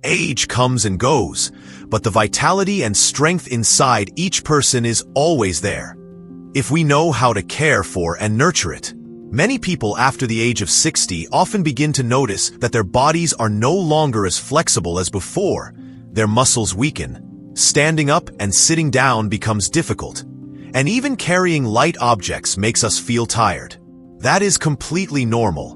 Age comes and goes, but the vitality and strength inside each person is always there, if we know how to care for and nurture it. Many people after the age of 60 often begin to notice that their bodies are no longer as flexible as before. Their muscles weaken. Standing up and sitting down becomes difficult. And even carrying light objects makes us feel tired. That is completely normal.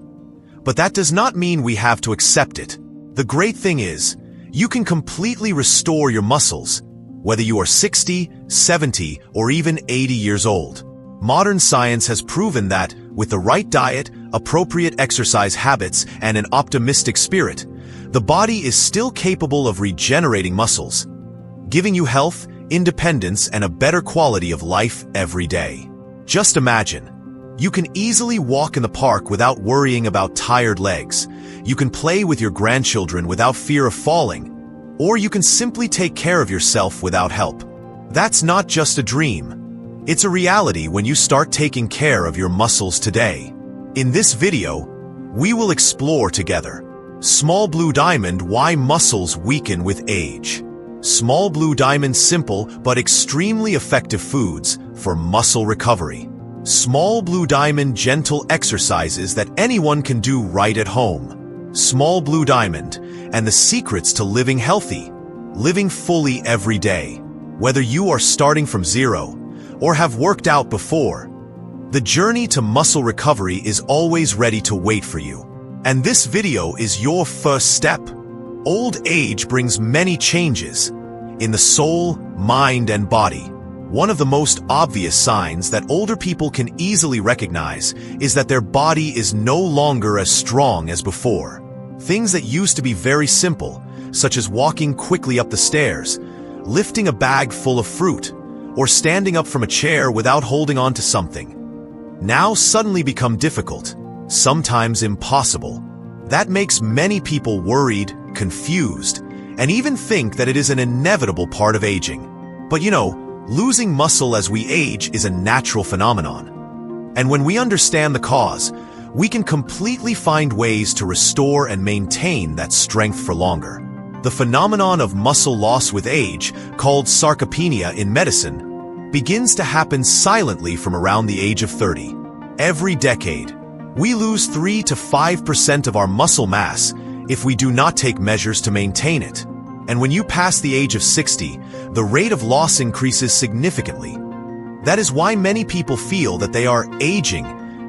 But that does not mean we have to accept it. The great thing is, you can completely restore your muscles, whether you are 60, 70, or even 80 years old. Modern science has proven that, with the right diet, appropriate exercise habits, and an optimistic spirit, the body is still capable of regenerating muscles, giving you health, independence, and a better quality of life every day. Just imagine, you can easily walk in the park without worrying about tired legs. You can play with your grandchildren without fear of falling, or you can simply take care of yourself without help. That's not just a dream. It's a reality when you start taking care of your muscles today. In this video, we will explore together Small Blue Diamond: Why Muscles Weaken with Age. Small Blue Diamond: Simple but extremely effective foods for muscle recovery. Small Blue Diamond: Gentle exercises that anyone can do right at home. Small Blue Diamond and the secrets to living healthy, living fully every day. Whether you are starting from zero or have worked out before, the journey to muscle recovery is always ready to wait for you. And this video is your first step. Old age brings many changes in the soul, mind, and body. One of the most obvious signs that older people can easily recognize is that their body is no longer as strong as before. Things that used to be very simple, such as walking quickly up the stairs, lifting a bag full of fruit, or standing up from a chair without holding on to something, now suddenly become difficult, sometimes impossible. That makes many people worried, confused, and even think that it is an inevitable part of aging. But losing muscle as we age is a natural phenomenon. And when we understand the cause, we can completely find ways to restore and maintain that strength for longer. The phenomenon of muscle loss with age, called sarcopenia in medicine, begins to happen silently from around the age of 30. Every decade, we lose 3 to 5% of our muscle mass if we do not take measures to maintain it. And when you pass the age of 60, the rate of loss increases significantly. That is why many people feel that they are aging,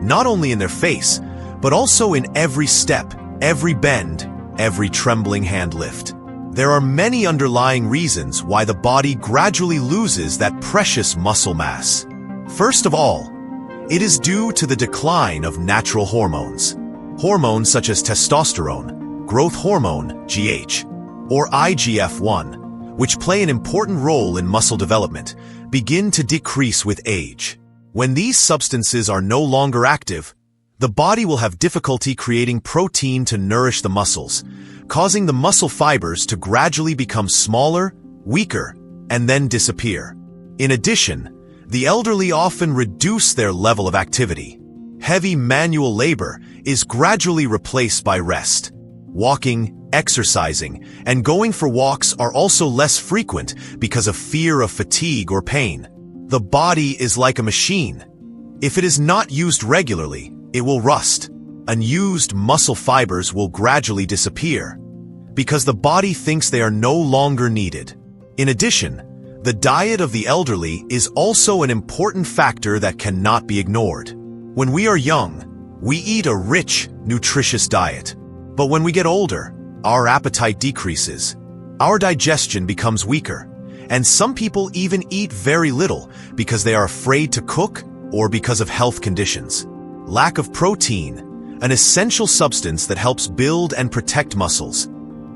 not only in their face, but also in every step, every bend, every trembling hand lift. There are many underlying reasons why the body gradually loses that precious muscle mass. First of all, it is due to the decline of natural hormones. Hormones such as testosterone, growth hormone, GH, or IGF-1, which play an important role in muscle development, begin to decrease with age. When these substances are no longer active, the body will have difficulty creating protein to nourish the muscles, causing the muscle fibers to gradually become smaller, weaker, and then disappear. In addition, the elderly often reduce their level of activity. Heavy manual labor is gradually replaced by rest. Walking, exercising, and going for walks are also less frequent because of fear of fatigue or pain. The body is like a machine. If it is not used regularly, it will rust. Unused muscle fibers will gradually disappear because the body thinks they are no longer needed. In addition, the diet of the elderly is also an important factor that cannot be ignored. When we are young, we eat a rich, nutritious diet. But when we get older, our appetite decreases, our digestion becomes weaker, and some people even eat very little because they are afraid to cook or because of health conditions. Lack of protein, an essential substance that helps build and protect muscles,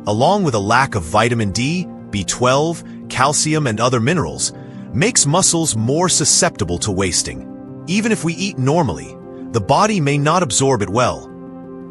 along with a lack of vitamin D, B12, calcium, and other minerals, makes muscles more susceptible to wasting. Even if we eat normally, the body may not absorb it well.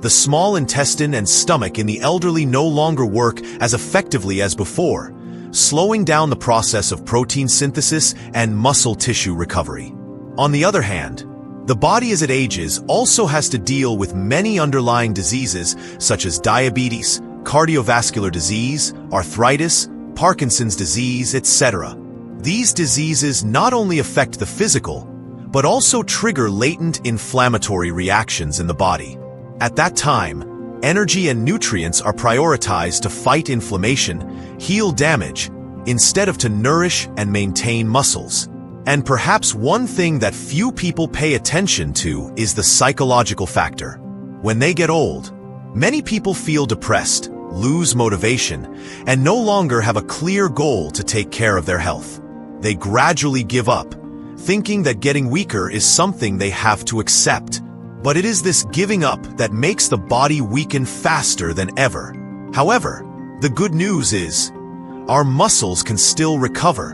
The small intestine and stomach in the elderly no longer work as effectively as before, slowing down the process of protein synthesis and muscle tissue recovery. On the other hand, the body as it ages also has to deal with many underlying diseases such as diabetes, cardiovascular disease, arthritis, Parkinson's disease, etc. These diseases not only affect the physical, but also trigger latent inflammatory reactions in the body. At that time, energy and nutrients are prioritized to fight inflammation, heal damage, instead of to nourish and maintain muscles. And perhaps one thing that few people pay attention to is the psychological factor. When they get old, many people feel depressed, lose motivation, and no longer have a clear goal to take care of their health. They gradually give up, thinking that getting weaker is something they have to accept. But it is this giving up that makes the body weaken faster than ever. However, the good news is, our muscles can still recover,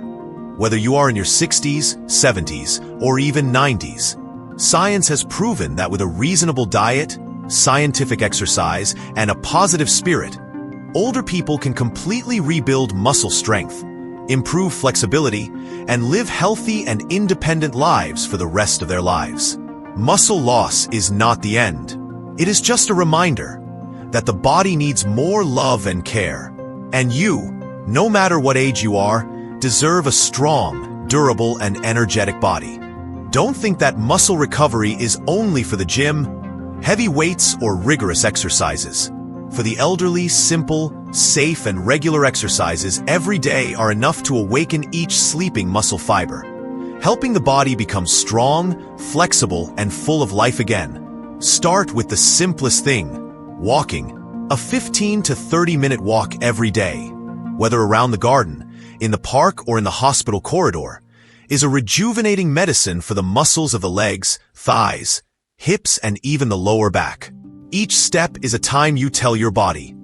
whether you are in your 60s, 70s, or even 90s. Science has proven that with a reasonable diet, scientific exercise, and a positive spirit, older people can completely rebuild muscle strength, improve flexibility, and live healthy and independent lives for the rest of their lives. Muscle loss is not the end. It is just a reminder that the body needs more love and care. And you, no matter what age you are, deserve a strong, durable, and energetic body. Don't think that muscle recovery is only for the gym, heavy weights, or rigorous exercises. For the elderly, simple, safe, and regular exercises every day are enough to awaken each sleeping muscle fiber, helping the body become strong, flexible, and full of life again. Start with the simplest thing, walking. A 15 to 30-minute walk every day, whether around the garden, in the park, or in the hospital corridor, is a rejuvenating medicine for the muscles of the legs, thighs, hips, and even the lower back. Each step is a time you tell your body,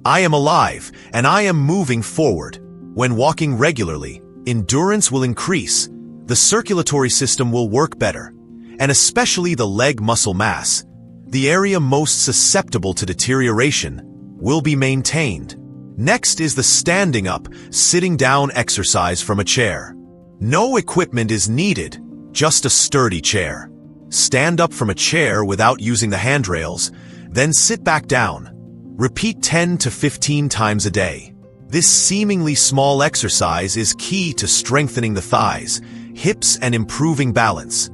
I am alive and I am moving forward. When walking regularly, endurance will increase, the circulatory system will work better, and especially the leg muscle mass, the area most susceptible to deterioration, will be maintained. Next is the standing up, sitting down exercise from a chair. No equipment is needed, just a sturdy chair. Stand up from a chair without using the handrails, then sit back down. Repeat 10 to 15 times a day. This seemingly small exercise is key to strengthening the thighs, hips, and improving balance,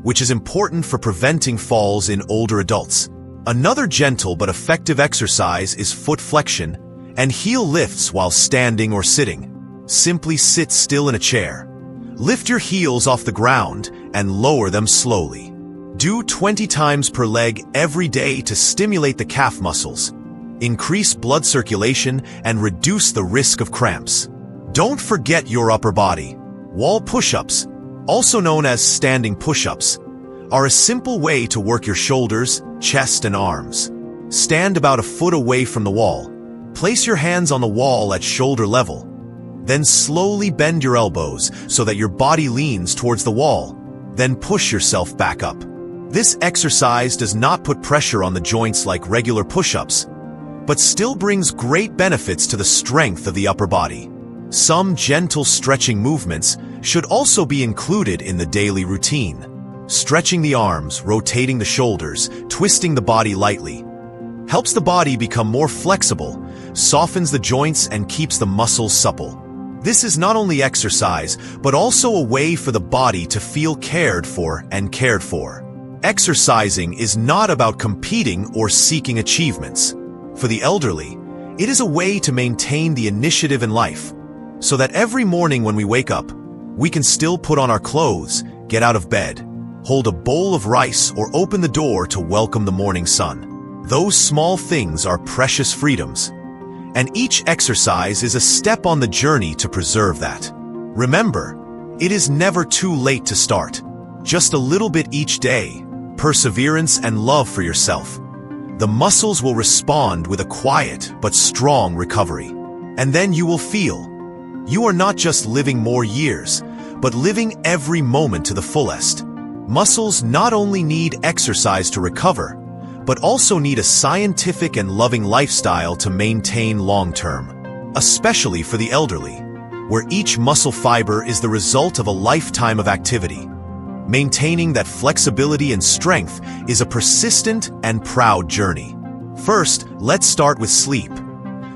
which is important for preventing falls in older adults. Another gentle but effective exercise is foot flexion and heel lifts while standing or sitting. Simply sit still in a chair. Lift your heels off the ground and lower them slowly. Do 20 times per leg every day to stimulate the calf muscles, increase blood circulation, and reduce the risk of cramps. Don't forget your upper body. Wall push-ups, also known as standing push-ups, are a simple way to work your shoulders, chest, and arms. Stand about a foot away from the wall. Place your hands on the wall at shoulder level. Then slowly bend your elbows so that your body leans towards the wall. Then push yourself back up. This exercise does not put pressure on the joints like regular push-ups, but still brings great benefits to the strength of the upper body. Some gentle stretching movements should also be included in the daily routine. Stretching the arms, rotating the shoulders, twisting the body lightly, helps the body become more flexible, softens the joints, and keeps the muscles supple. This is not only exercise, but also a way for the body to feel cared for and cared for. Exercising is not about competing or seeking achievements. For the elderly, it is a way to maintain the initiative in life, so that every morning when we wake up, we can still put on our clothes, get out of bed, hold a bowl of rice, or open the door to welcome the morning sun. Those small things are precious freedoms, and each exercise is a step on the journey to preserve that. Remember, it is never too late to start. Just a little bit each day, perseverance, and love for yourself. The muscles will respond with a quiet but strong recovery. And then you will feel you are not just living more years, but living every moment to the fullest. Muscles not only need exercise to recover, but also need a scientific and loving lifestyle to maintain long-term, especially for the elderly, where each muscle fiber is the result of a lifetime of activity. Maintaining that flexibility and strength is a persistent and proud journey. First, let's start with sleep.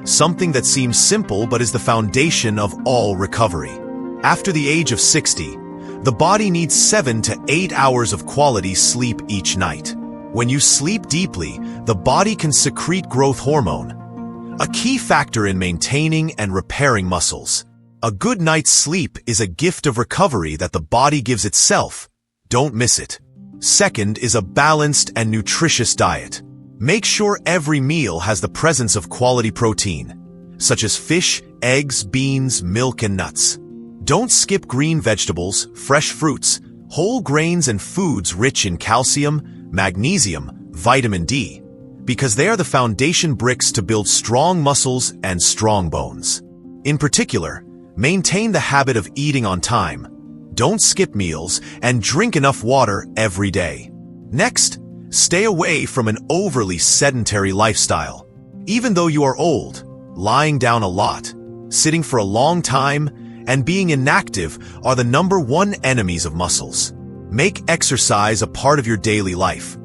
something that seems simple but is the foundation of all recovery. After the age of 60, the body needs 7 to 8 hours of quality sleep each night. When you sleep deeply, the body can secrete growth hormone, a key factor in maintaining and repairing muscles. A good night's sleep is a gift of recovery that the body gives itself. Don't miss it. Second is a balanced and nutritious diet. Make sure every meal has the presence of quality protein, such as fish, eggs, beans, milk, and nuts. Don't skip green vegetables, fresh fruits, whole grains, and foods rich in calcium, magnesium, vitamin D, because they are the foundation bricks to build strong muscles and strong bones. In particular, maintain the habit of eating on time. Don't skip meals and drink enough water every day. Next, stay away from an overly sedentary lifestyle. Even though you are old, lying down a lot, sitting for a long time, and being inactive are the #1 enemies of muscles. Make exercise a part of your daily life.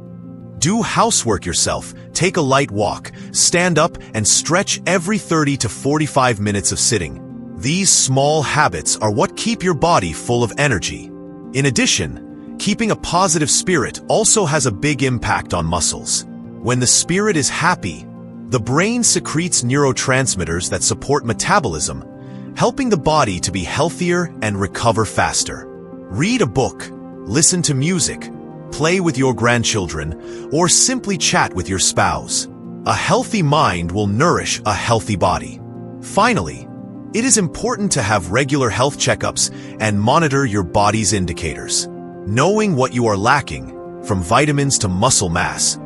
Do housework yourself, take a light walk, stand up, and stretch every 30 to 45 minutes of sitting. These small habits are what keep your body full of energy. In addition, keeping a positive spirit also has a big impact on muscles. When the spirit is happy, the brain secretes neurotransmitters that support metabolism, helping the body to be healthier and recover faster. Read a book, listen to music, play with your grandchildren, or simply chat with your spouse. A healthy mind will nourish a healthy body. Finally, it is important to have regular health checkups and monitor your body's indicators. Knowing what you are lacking, from vitamins to muscle mass,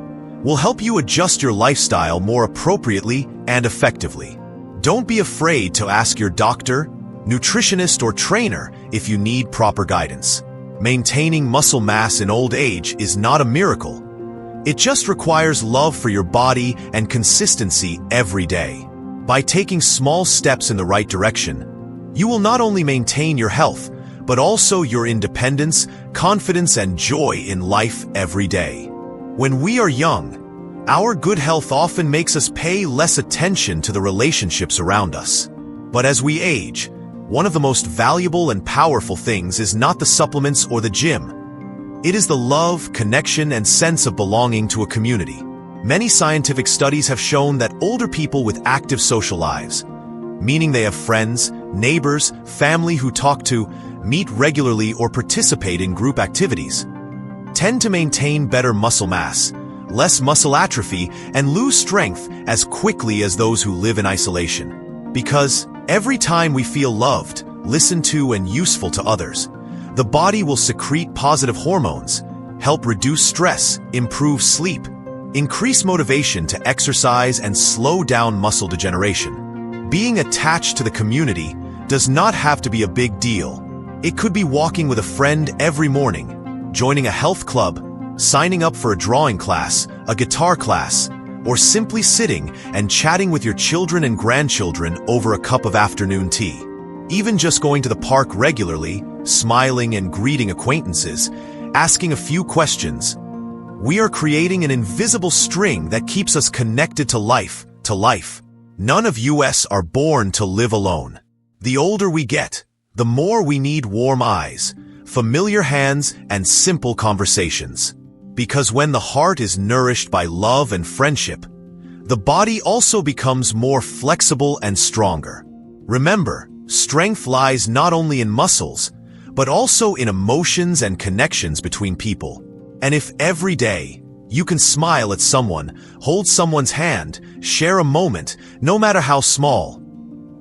will help you adjust your lifestyle more appropriately and effectively. Don't be afraid to ask your doctor, nutritionist, or trainer if you need proper guidance. Maintaining muscle mass in old age is not a miracle. It just requires love for your body and consistency every day. By taking small steps in the right direction, you will not only maintain your health, but also your independence, confidence, and joy in life every day. When we are young, our good health often makes us pay less attention to the relationships around us. But as we age, one of the most valuable and powerful things is not the supplements or the gym. It is the love, connection, and sense of belonging to a community. Many scientific studies have shown that older people with active social lives, meaning they have friends, neighbors, family who talk to, meet regularly, or participate in group activities, tend to maintain better muscle mass, less muscle atrophy, and lose strength as quickly as those who live in isolation. Because every time we feel loved, listened to, and useful to others, the body will secrete positive hormones, help reduce stress, improve sleep, increase motivation to exercise, and slow down muscle degeneration. Being attached to the community does not have to be a big deal. It could be walking with a friend every morning, joining a health club, signing up for a drawing class, a guitar class, or simply sitting and chatting with your children and grandchildren over a cup of afternoon tea. Even just going to the park regularly, smiling and greeting acquaintances, asking a few questions. We are creating an invisible string that keeps us connected to life, None of us are born to live alone. The older we get, the more we need warm eyes, familiar hands, and simple conversations. Because when the heart is nourished by love and friendship, the body also becomes more flexible and stronger. Remember, strength lies not only in muscles, but also in emotions and connections between people. And if every day you can smile at someone, hold someone's hand, share a moment, no matter how small,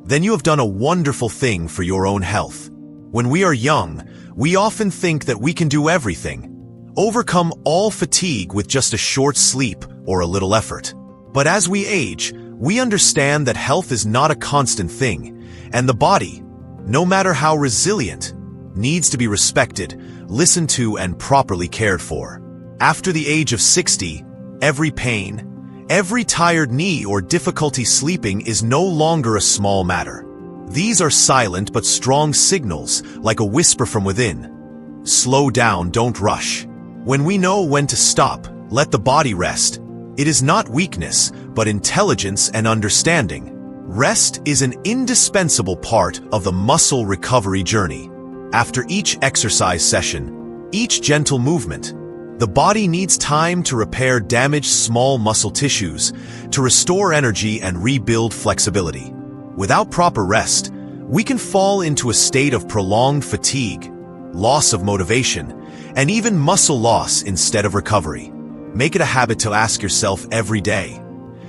then you have done a wonderful thing for your own health. When we are young, we often think that we can do everything, overcome all fatigue with just a short sleep or a little effort. But as we age, we understand that health is not a constant thing, and the body, no matter how resilient, needs to be respected, listened to, and properly cared for. After the age of 60, every pain, every tired knee, or difficulty sleeping is no longer a small matter. These are silent but strong signals, like a whisper from within. Slow down, don't rush. When we know when to stop, let the body rest, it is not weakness, but intelligence and understanding. Rest is an indispensable part of the muscle recovery journey. After each exercise session, each gentle movement, the body needs time to repair damaged small muscle tissues, to restore energy and rebuild flexibility. Without proper rest, we can fall into a state of prolonged fatigue, loss of motivation, and even muscle loss instead of recovery. Make it a habit to ask yourself every day,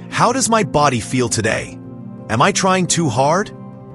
how does my body feel today? Am I trying too hard?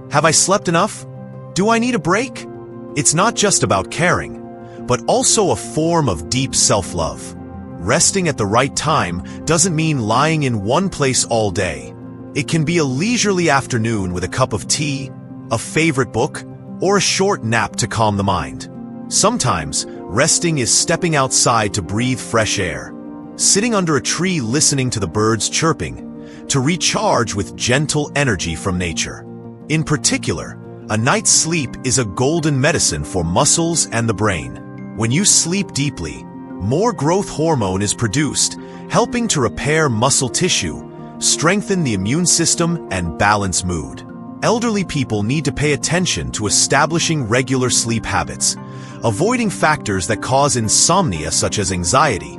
Have I slept enough? Do I need a break? It's not just about caring, but also a form of deep self-love. Resting at the right time doesn't mean lying in one place all day. It can be a leisurely afternoon with a cup of tea, a favorite book, or a short nap to calm the mind. Sometimes, resting is stepping outside to breathe fresh air, sitting under a tree listening to the birds chirping, to recharge with gentle energy from nature. In particular, a night's sleep is a golden medicine for muscles and the brain. When you sleep deeply, more growth hormone is produced, helping to repair muscle tissue, strengthen the immune system, and balance mood. Elderly people need to pay attention to establishing regular sleep habits, avoiding factors that cause insomnia such as anxiety,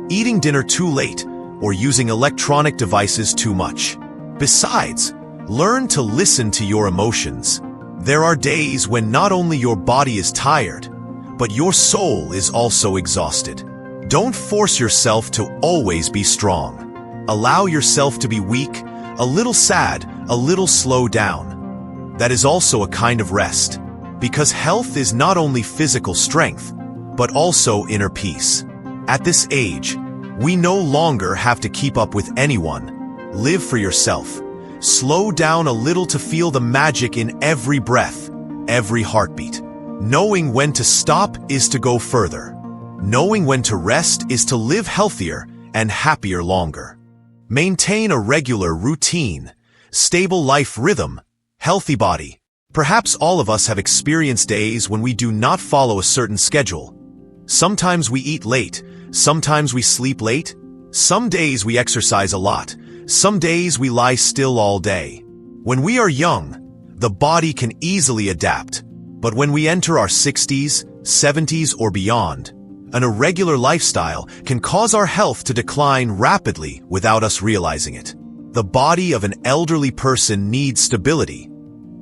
eating dinner too late, or using electronic devices too much. Besides, learn to listen to your emotions. There are days when not only your body is tired, but your soul is also exhausted. Don't force yourself to always be strong. Allow yourself to be weak, a little sad, a little slow down. That is also a kind of rest, because health is not only physical strength, but also inner peace. At this age, we no longer have to keep up with anyone. Live for yourself. Slow down a little to feel the magic in every breath, every heartbeat. Knowing when to stop is to go further. Knowing when to rest is to live healthier and happier longer. Maintain a regular routine, stable life rhythm, healthy body. Perhaps all of us have experienced days when we do not follow a certain schedule. Sometimes we eat late, sometimes we sleep late, some days we exercise a lot, some days we lie still all day. When we are young, the body can easily adapt. But when we enter our 60s, 70s, or beyond, an irregular lifestyle can cause our health to decline rapidly without us realizing it. The body of an elderly person needs stability,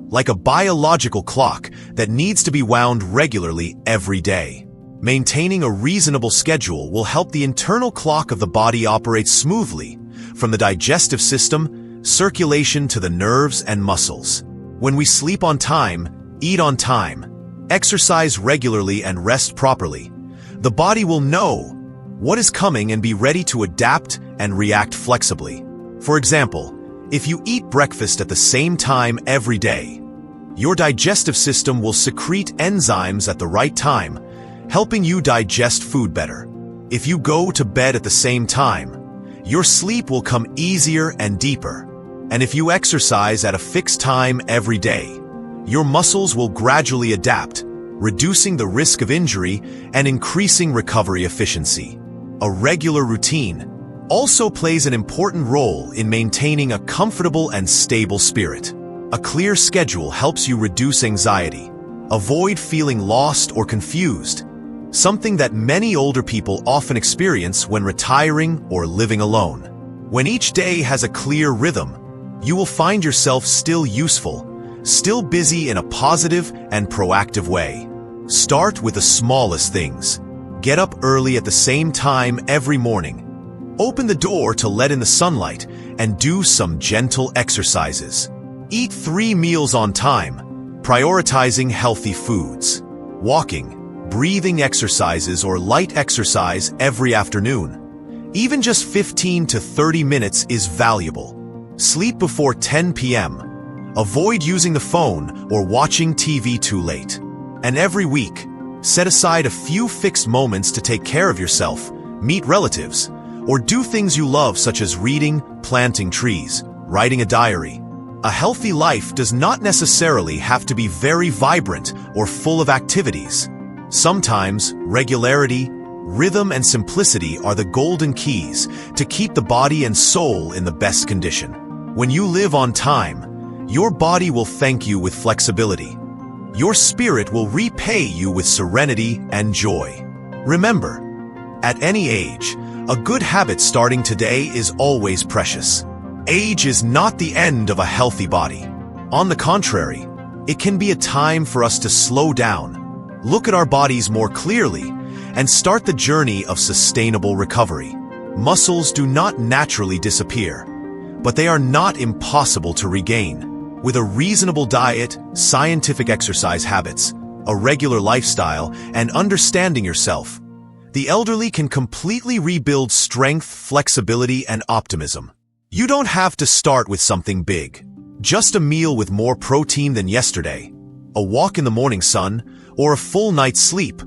like a biological clock that needs to be wound regularly every day. Maintaining a reasonable schedule will help the internal clock of the body operate smoothly, from the digestive system, circulation to the nerves and muscles. When we sleep on time, eat on time, exercise regularly, and rest properly, the body will know what is coming and be ready to adapt and react flexibly. For example, if you eat breakfast at the same time every day, your digestive system will secrete enzymes at the right time, helping you digest food better. If you go to bed at the same time, your sleep will come easier and deeper. And if you exercise at a fixed time every day, your muscles will gradually adapt, reducing the risk of injury and increasing recovery efficiency. A regular routine also plays an important role in maintaining a comfortable and stable spirit. A clear schedule helps you reduce anxiety, avoid feeling lost or confused, something that many older people often experience when retiring or living alone. When each day has a clear rhythm, you will find yourself still useful, still busy in a positive and proactive way. Start with the smallest things. Get up early at the same time every morning. Open the door to let in the sunlight and do some gentle exercises. Eat 3 meals on time, prioritizing healthy foods. Walking, breathing exercises, or light exercise every afternoon. Even just 15 to 30 minutes is valuable. Sleep before 10 p.m. Avoid using the phone or watching TV too late. And every week, set aside a few fixed moments to take care of yourself, meet relatives, or do things you love such as reading, planting trees, writing a diary. A healthy life does not necessarily have to be very vibrant or full of activities. Sometimes, regularity, rhythm, and simplicity are the golden keys to keep the body and soul in the best condition. When you live on time, Your body will thank you with flexibility. Your spirit will repay you with serenity and joy. Remember, at any age, a good habit starting today is always precious. Age is not the end of a healthy body. On the contrary, it can be a time for us to slow down, look at our bodies more clearly, and start the journey of sustainable recovery. Muscles do not naturally disappear, but they are not impossible to regain. With a reasonable diet, scientific exercise habits, a regular lifestyle, and understanding yourself, the elderly can completely rebuild strength, flexibility, and optimism. You don't have to start with something big. Just a meal with more protein than yesterday, a walk in the morning sun, or a full night's sleep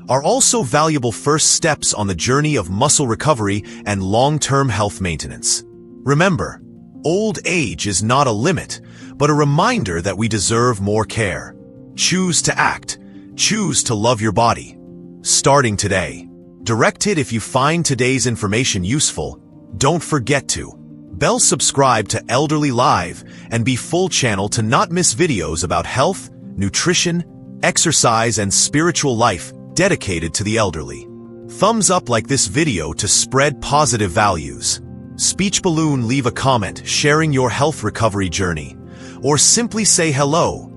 are also valuable first steps on the journey of muscle recovery and long-term health maintenance. Remember, old age is not a limit, but a reminder that we deserve more care. Choose to act. Choose to love your body. Starting today. Direct it if you find today's information useful. Don't forget to bell subscribe to Elderly Live and be full channel to not miss videos about health, nutrition, exercise, and spiritual life dedicated to the elderly. Thumbs up like this video to spread positive values. Speech balloon, leave a comment sharing your health recovery journey, or simply say hello.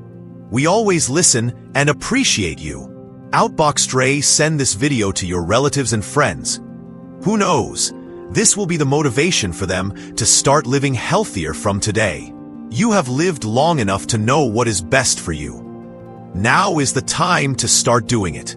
We always listen and appreciate you. Outbox Ray, send this video to your relatives and friends. Who knows? This will be the motivation for them to start living healthier from today. You have lived long enough to know what is best for you. Now is the time to start doing it.